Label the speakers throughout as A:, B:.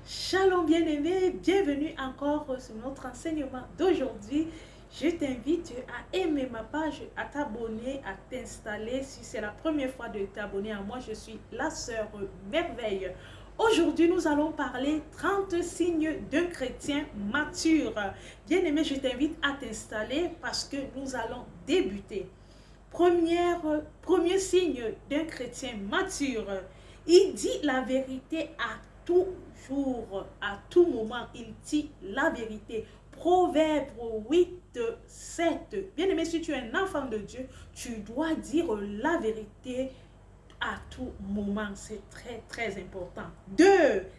A: Shalom bien-aimé, bienvenue encore sur notre enseignement d'aujourd'hui. Je t'invite à aimer ma page, à t'abonner, à t'installer. Si c'est la première fois de t'abonner à moi, je suis la sœur Merveille. Aujourd'hui, nous allons parler 30 signes d'un chrétien mature. Bien-aimé, je t'invite à t'installer parce que nous allons débuter. Premier signe d'un chrétien mature, il dit la vérité à toujours, à tout moment, il dit la vérité. Proverbe 8, 7. Bien-aimé, si tu es un enfant de Dieu, tu dois dire la vérité à tout moment. C'est très, très important. 2.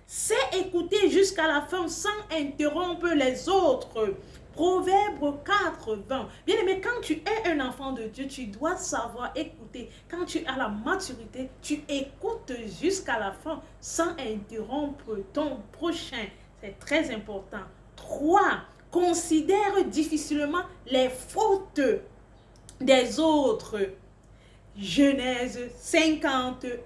A: C'est écouter jusqu'à la fin sans interrompre les autres. Proverbe 4, 20. Bien aimé, quand tu es un enfant de Dieu, tu dois savoir écouter. Quand tu as la maturité, tu écoutes jusqu'à la fin sans interrompre ton prochain. C'est très important. 3. Considère difficilement les fautes des autres. Genèse 51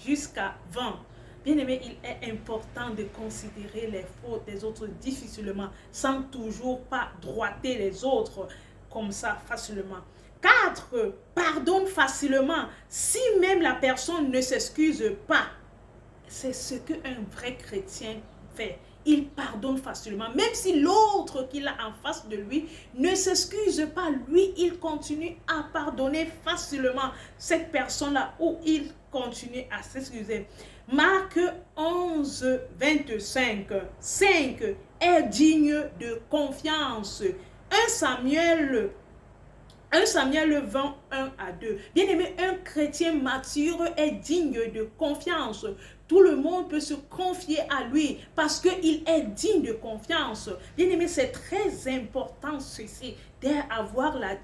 A: jusqu'à 20. Bien-aimé, il est important de considérer les fautes des autres difficilement, sans toujours pas droiter les autres comme ça facilement. 4. Pardonne facilement, si même la personne ne s'excuse pas. C'est ce qu'un vrai chrétien fait. Il pardonne facilement. Même si l'autre qu'il a en face de lui ne s'excuse pas, lui, il continue à pardonner facilement cette personne-là ou il continue à s'excuser. Marc 11, 25. 5 est digne de confiance. 1 Samuel 20, 1 à 2. Bien aimé, un chrétien mature est digne de confiance. Tout le monde peut se confier à lui parce qu'il est digne de confiance. Bien aimé, c'est très important ceci, d'avoir la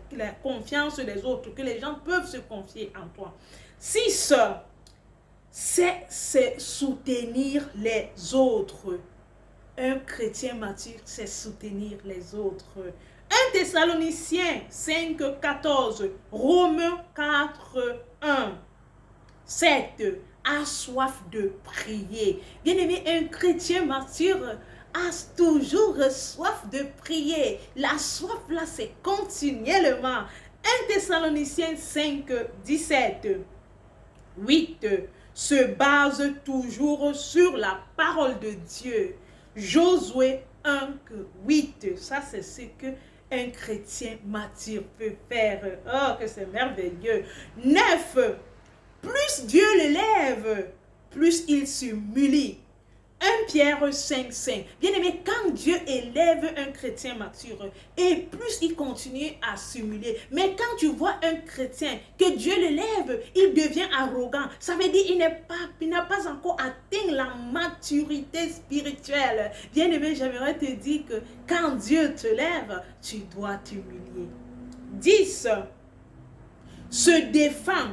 A: confiance des autres, que les gens peuvent se confier en toi. 6. C'est soutenir les autres. Un chrétien mature, c'est soutenir les autres. 1 Thessaloniciens 5, 14, Romains 4, 1, 7, a soif de prier. Bien-aimé, un chrétien mature a toujours soif de prier. La soif là, c'est continuellement. 1 Thessaloniciens 5, 17, 8, se base toujours sur la parole de Dieu. Josué 1, 8, ça c'est ce que un chrétien mature peut faire. Oh, que c'est merveilleux. 9. Plus Dieu l'élève, plus il s'humilie. 1 Pierre 5, 5. Bien aimé, quand Dieu élève un chrétien mature, et plus il continue à s'humilier. Mais quand tu vois un chrétien, que Dieu l'élève, il devient arrogant. Ça veut dire qu'il n'a pas encore atteint la maturité spirituelle. Bien aimé, j'aimerais te dire que quand Dieu te lève, tu dois t'humilier. 10. Se défend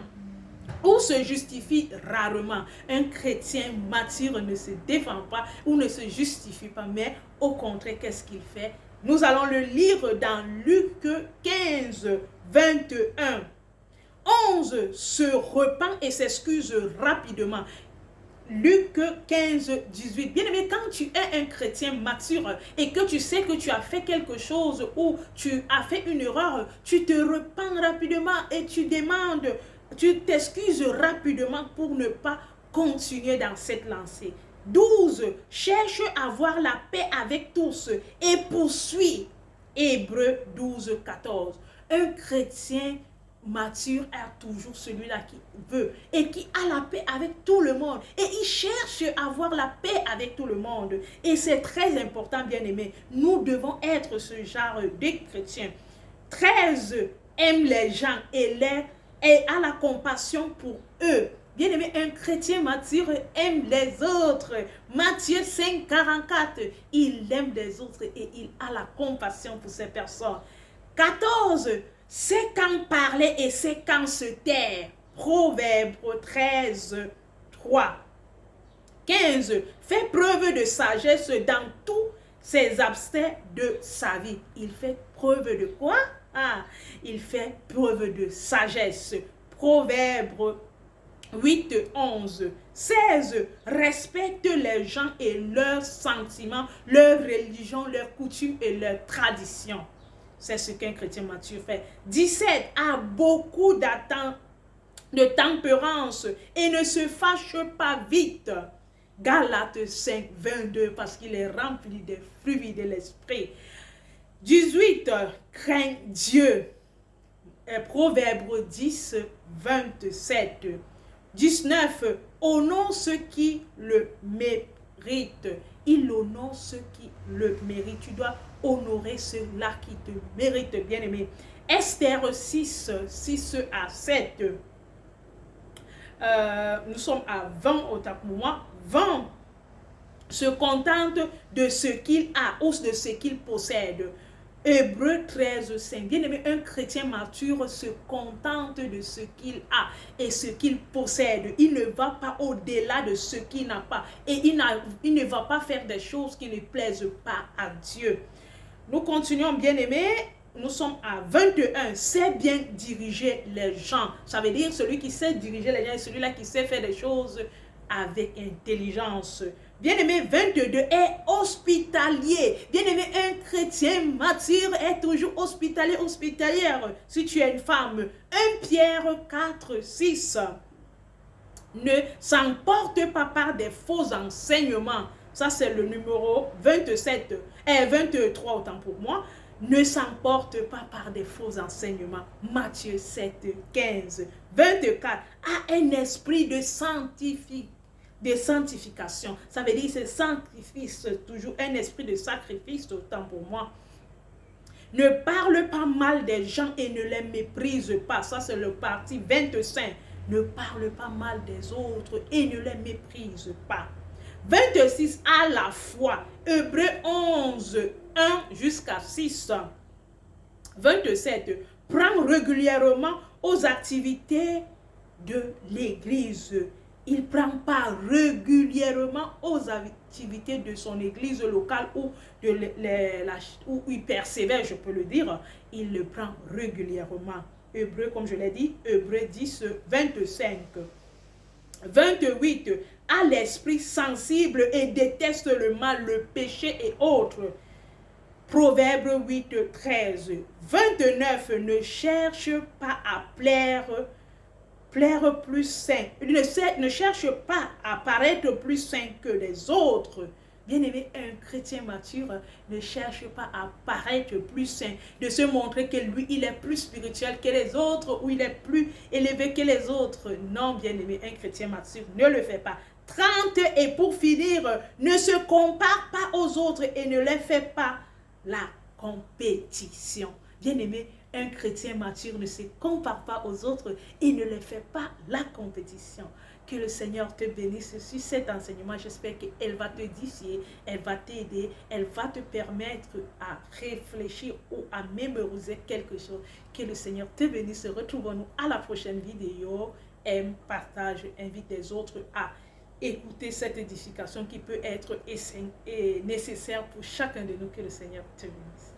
A: ou se justifie rarement. Un chrétien mature ne se défend pas ou ne se justifie pas, mais au contraire, qu'est-ce qu'il fait? Nous allons le lire dans Luc 15, 21. 11. Se repent et s'excuse rapidement. Luc 15, 18. Bien aimé, quand tu es un chrétien mature et que tu sais que tu as fait quelque chose ou tu as fait une erreur, tu te repens rapidement et tu demandes, tu t'excuses rapidement pour ne pas continuer dans cette lancée. 12. Cherche à avoir la paix avec tous et poursuit. Hébreux 12, 14. Un chrétien mature est toujours celui-là qui veut et qui a la paix avec tout le monde. Et il cherche à avoir la paix avec tout le monde. Et c'est très important, bien aimé. Nous devons être ce genre de chrétiens. 13. Aime les gens et a la compassion pour eux. Bien aimé, un chrétien mature aime les autres. Matthieu 5, 44. Il aime les autres et il a la compassion pour ces personnes. 14. C'est quand parler et c'est quand se taire. Proverbe 13, 3. 15. Fait preuve de sagesse dans tous ses aspects de sa vie. Il fait preuve de quoi? Il fait preuve de sagesse. Proverbe 8, 11, 16, respecte les gens et leurs sentiments, leur religion, leurs coutumes et leurs traditions. C'est ce qu'un chrétien mature fait. 17, a beaucoup de tempérance et ne se fâche pas vite. Galates 5, 22, parce qu'il est rempli des fruits de l'esprit. 18, craint Dieu. Proverbe 10, 27. 19, honore ceux qui le méritent. Il honore ceux qui le méritent. Tu dois honorer ceux-là qui te méritent, bien-aimé. Esther 6, 6 à 7. Nous sommes à 20 au temps pour moi. 20 se contente de ce qu'il a ou de ce qu'il possède. Hébreux 13, 5. Bien-aimé, un chrétien mature se contente de ce qu'il a et ce qu'il possède. Il ne va pas au-delà de ce qu'il n'a pas. Et il ne va pas faire des choses qui ne plaisent pas à Dieu. Nous continuons, bien-aimé. Nous sommes à 21. C'est bien diriger les gens. Ça veut dire celui qui sait diriger les gens est celui-là qui sait faire des choses avec intelligence. Bien-aimé, 22, est hospitalier. Bien-aimé, un chrétien mature est toujours hospitalier, hospitalière. Si tu es une femme, 1 Pierre 4, 6. Ne s'emporte pas par des faux enseignements. Ça, c'est le numéro 27, 23 autant pour moi. Ne s'emporte pas par des faux enseignements. Matthieu 7, 15. 24, a un esprit de sanctification. Ça veut dire c'est sacrifice, toujours un esprit de sacrifice autant pour moi. Ne parle pas mal des gens et ne les méprise pas. Ça c'est le parti 25. Ne parle pas mal des autres et ne les méprise pas. 26, à la foi. Hébreux 11, 1 jusqu'à 6. 27, prend régulièrement aux activités de l'église. Il prend part régulièrement aux activités de son église locale où il persévère, je peux le dire. Il le prend régulièrement. Hébreux, comme je l'ai dit, Hébreux 10, 25. 28, a l'esprit sensible et déteste le mal, le péché et autres. Proverbe 8, 13. 29, ne cherche pas à plaire plus sain. Ne cherche pas à paraître plus sain que les autres. Bien-aimé, un chrétien mature ne cherche pas à paraître plus sain, de se montrer que lui, il est plus spirituel que les autres ou il est plus élevé que les autres. Non, bien-aimé, un chrétien mature ne le fait pas. 30, et pour finir, ne se compare pas aux autres et ne les fait pas la compétition. Bien-aimé, un chrétien mature ne se compare pas aux autres et ne les fait pas la compétition. Que le Seigneur te bénisse sur cet enseignement. J'espère qu'elle va te édifier, elle va t'aider, elle va te permettre à réfléchir ou à mémoriser quelque chose. Que le Seigneur te bénisse. Retrouvons-nous à la prochaine vidéo. Aime, partage, invite les autres à écouter cette édification qui peut être nécessaire pour chacun de nous. Que le Seigneur te bénisse.